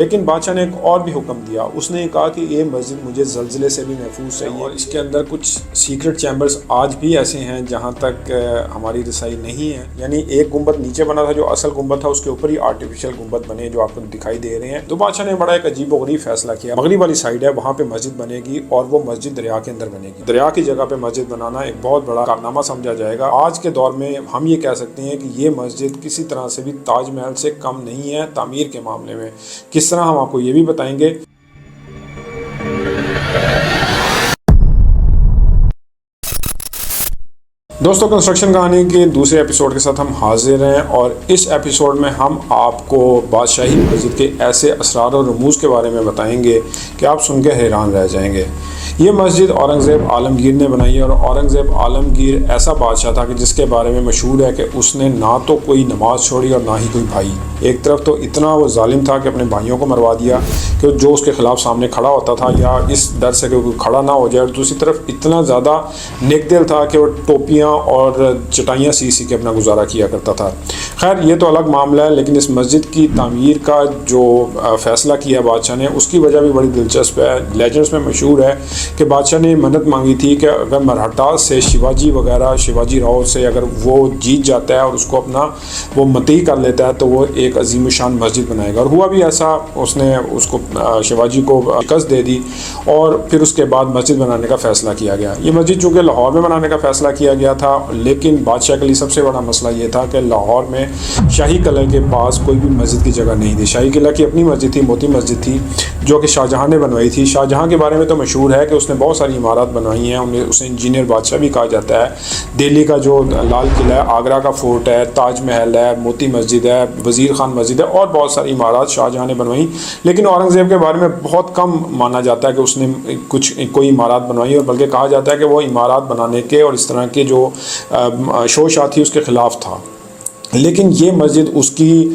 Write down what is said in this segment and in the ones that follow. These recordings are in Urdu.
لیکن بادشاہ نے ایک اور بھی حکم دیا، اس نے کہا کہ یہ مسجد مجھے زلزلے سے بھی محفوظ چاہیے، اور اس کے اندر کچھ سیکرٹ چیمبرز آج بھی ایسے ہیں جہاں تک ہماری رسائی نہیں ہے۔ یعنی ایک گنبد نیچے بنا تھا جو اصل گنبد تھا، اس کے اوپر ہی آرٹیفیشل گنبد بنے جو آپ کو دکھائی دے رہے ہیں۔ تو بادشاہ نے بڑا ایک عجیب و غریب فیصلہ کیا، مغرب والی سائڈ ہے وہاں پہ مسجد بنے گی، اور وہ مسجد دریا کے اندر بنے گی۔ دریا کی جگہ پہ مسجد بنانا ایک بہت بڑا کارنامہ سمجھا جائے گا۔ آج کے دور میں ہم یہ کہہ سکتے ہیں کہ یہ مسجد کسی طرح سے بھی تاج محل سے کم نہیں ہے تعمیر کے معاملے میں۔ کس طرح ہم آپ کو یہ بھی بتائیں گے۔ دوستو، کنسٹرکشن کہانی کے دوسرے ایپیسوڈ کے ساتھ ہم حاضر ہیں، اور اس ایپیسوڈ میں ہم آپ کو بادشاہی مسجد کے ایسے اسرار و رموز کے بارے میں بتائیں گے کہ آپ سن کے حیران رہ جائیں گے۔ یہ مسجد اورنگزیب عالمگیر نے بنائی ہے، اور اورنگزیب عالمگیر ایسا بادشاہ تھا کہ جس کے بارے میں مشہور ہے کہ اس نے نہ تو کوئی نماز چھوڑی اور نہ ہی کوئی بھائی۔ ایک طرف تو اتنا وہ ظالم تھا کہ اپنے بھائیوں کو مروا دیا کہ جو اس کے خلاف سامنے کھڑا ہوتا تھا یا اس ڈر سے کہ کوئی کھڑا نہ ہو جائے، اور دوسری طرف اتنا زیادہ نیک دل تھا کہ وہ ٹوپیاں اور چٹائیاں سی کے اپنا گزارا کیا کرتا تھا۔ خیر، یہ تو الگ معاملہ ہے، لیکن اس مسجد کی تعمیر کا جو فیصلہ کیا بادشاہ نے، اس کی وجہ بھی بڑی دلچسپ ہے۔ لیجنڈز میں مشہور ہے کہ بادشاہ نے منت مانگی تھی کہ اگر مرہٹا سے شیواجی راؤ سے اگر وہ جیت جاتا ہے اور اس کو اپنا وہ مطیع کر لیتا ہے تو وہ ایک عظیم الشان مسجد بنائے گا، اور ہوا بھی ایسا۔ اس نے اس کو شیواجی کو شکست دے دی، اور پھر اس کے بعد مسجد بنانے کا فیصلہ کیا گیا۔ یہ مسجد چونکہ لاہور میں بنانے کا فیصلہ کیا گیا تھا، لیکن بادشاہ کے لیے سب سے بڑا مسئلہ یہ تھا کہ لاہور میں شاہی قلعہ کے پاس کوئی بھی مسجد کی جگہ نہیں تھی۔ شاہی قلعہ کی اپنی مسجد تھی، موتی مسجد تھی، جو کہ شاہ جہاں نے بنوائی تھی۔ شاہ جہاں کے بارے میں تو مشہور ہے کہ اس نے بہت ساری عمارات بنوائی ہیں، اسے انجینئر بادشاہ بھی کہا جاتا ہے۔ دہلی کا جو لال قلعہ ہے، آگرہ کا فورٹ ہے، تاج محل ہے، موتی مسجد ہے، وزیر خان مسجد ہے، اور بہت ساری عمارات شاہ جہاں نے بنوائی۔ لیکن اورنگزیب کے بارے میں بہت کم مانا جاتا ہے کہ اس نے کوئی عمارات بنوائی، اور بلکہ کہا جاتا ہے کہ وہ عمارات بنانے کے اور اس طرح کے جو شوشات تھی اس کے خلاف تھا۔ لیکن یہ مسجد اس کی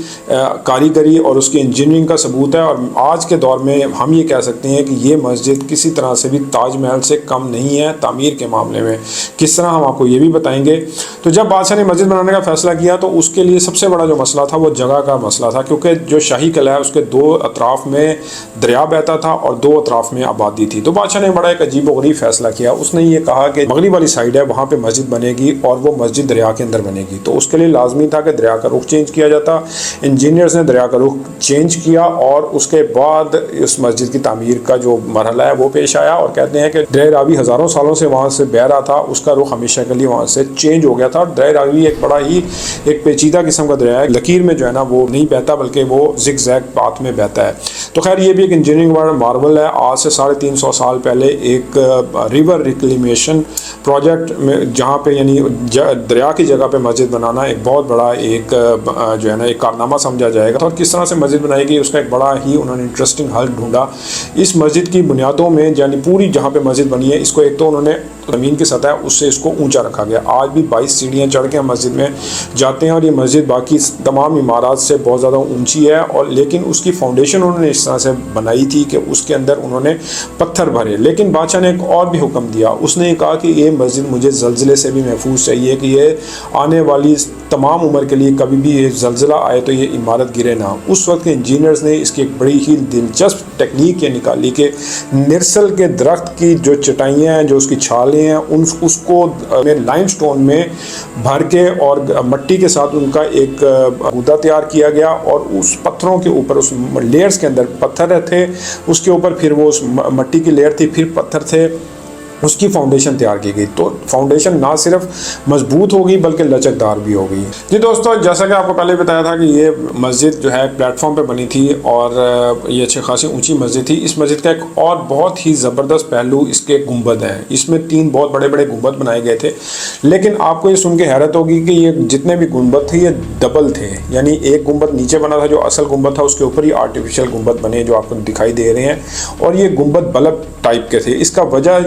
کاریگری اور اس کی انجینئرنگ کا ثبوت ہے، اور آج کے دور میں ہم یہ کہہ سکتے ہیں کہ یہ مسجد کسی طرح سے بھی تاج محل سے کم نہیں ہے تعمیر کے معاملے میں۔ کس طرح ہم آپ کو یہ بھی بتائیں گے۔ تو جب بادشاہ نے مسجد بنانے کا فیصلہ کیا تو اس کے لیے سب سے بڑا جو مسئلہ تھا وہ جگہ کا مسئلہ تھا، کیونکہ جو شاہی قلعہ ہے اس کے دو اطراف میں دریا بہتا تھا اور دو اطراف میں آبادی تھی۔ تو بادشاہ نے بڑا ایک عجیب و غریب فیصلہ کیا۔ اس نے یہ کہا کہ مغرب والی سائڈ ہے وہاں پہ مسجد بنے گی، اور وہ مسجد دریا کے اندر بنے گی۔ تو اس کے لیے لازمی تھا کہ دریا کا رخ چینج کیا جاتا۔ انجینئرز نے دریا کا رخ چینج کیا، اور اس کے بعد اس مسجد کی تعمیر کا جو مرحلہ ہے وہ پیش آیا، اور کہتے ہیں کہ دریا راوی ہزاروں سالوں سے وہاں سے بہ رہا تھا، اس کا رخ ہمیشہ کے لیے وہاں سے چینج ہو گیا تھا۔ دریا راوی ایک بڑا ہی ایک پیچیدہ قسم کا دریا ہے، لکیر میں جو ہے نا وہ نہیں بہتا بلکہ وہ زگ زیگ پاتھ میں بہتا ہے۔ تو خیر، یہ بھی ایک انجینئرنگ مارول ہے۔ آج سے 350 سال پہلے ایک ریور ریکلیمیشن پروجیکٹ میں جہاں پہ یعنی دریا کی جگہ پہ مسجد بنانا ایک بہت بڑا ایک جو ہے نا ایک کارنامہ سمجھا جائے گا، اور کس طرح سے مسجد بنائی گئی اس کا ایک بڑا ہی انہوں نے انٹرسٹنگ حل ڈھونڈا۔ اس مسجد کی بنیادوں میں یعنی پوری جہاں پہ مسجد بنی ہے، اس کو ایک تو انہوں نے زمین کی سطح اس سے اس کو اونچا رکھا گیا۔ آج بھی 22 سیڑھیاں چڑھ کے ہم مسجد میں جاتے ہیں، اور یہ مسجد باقی تمام عمارات سے بہت زیادہ اونچی ہے، اور لیکن اس کی فاؤنڈیشن انہوں نے اس طرح سے بنائی تھی کہ اس کے اندر انہوں نے پتھر بھرے۔ لیکن بادشاہ نے ایک اور بھی حکم دیا، اس نے کہا کہ یہ مسجد مجھے زلزلے سے بھی محفوظ چاہیے، کہ یہ آنے والی تمام عمر کے لیے کبھی بھی یہ زلزلہ آئے تو یہ عمارت گرے نہ۔ اس وقت کے انجینئرز نے اس کی ایک بڑی ہی دلچسپ ٹیکنیک یہ نکالی کہ نرسل کے درخت کی جو چٹائیاں ہیں، جو اس کی چھالیں ہیں، اس کو لائم سٹون میں بھر کے اور مٹی کے ساتھ ان کا ایک گودا تیار کیا گیا، اور اس پتھروں کے اوپر اس لیئرز کے اندر پتھر تھے، اس کے اوپر پھر وہ اس مٹی کی لیئر تھی، پھر پتھر تھے، اس کی فاؤنڈیشن تیار کی گئی۔ تو فاؤنڈیشن نہ صرف مضبوط ہوگی بلکہ لچکدار بھی ہوگی۔ جی دوستو، جیسا کہ آپ کو پہلے بتایا تھا کہ یہ مسجد جو ہے پلیٹ فارم پہ بنی تھی، اور یہ اچھے خاصی اونچی مسجد تھی۔ اس مسجد کا ایک اور بہت ہی زبردست پہلو اس کے گنبد ہیں۔ اس میں 3 بہت بڑے بڑے گنبد بنائے گئے تھے، لیکن آپ کو یہ سن کے حیرت ہوگی کہ یہ جتنے بھی گنبد تھے یہ ڈبل تھے۔ یعنی ایک گنبد نیچے بنا تھا جو اصل گنبد تھا، اس کے اوپر ہی آرٹیفیشل گنبد بنے جو آپ کو دکھائی دے رہے ہیں، اور یہ گنبد بلب ٹائپ کے تھے۔ اس کا وجہ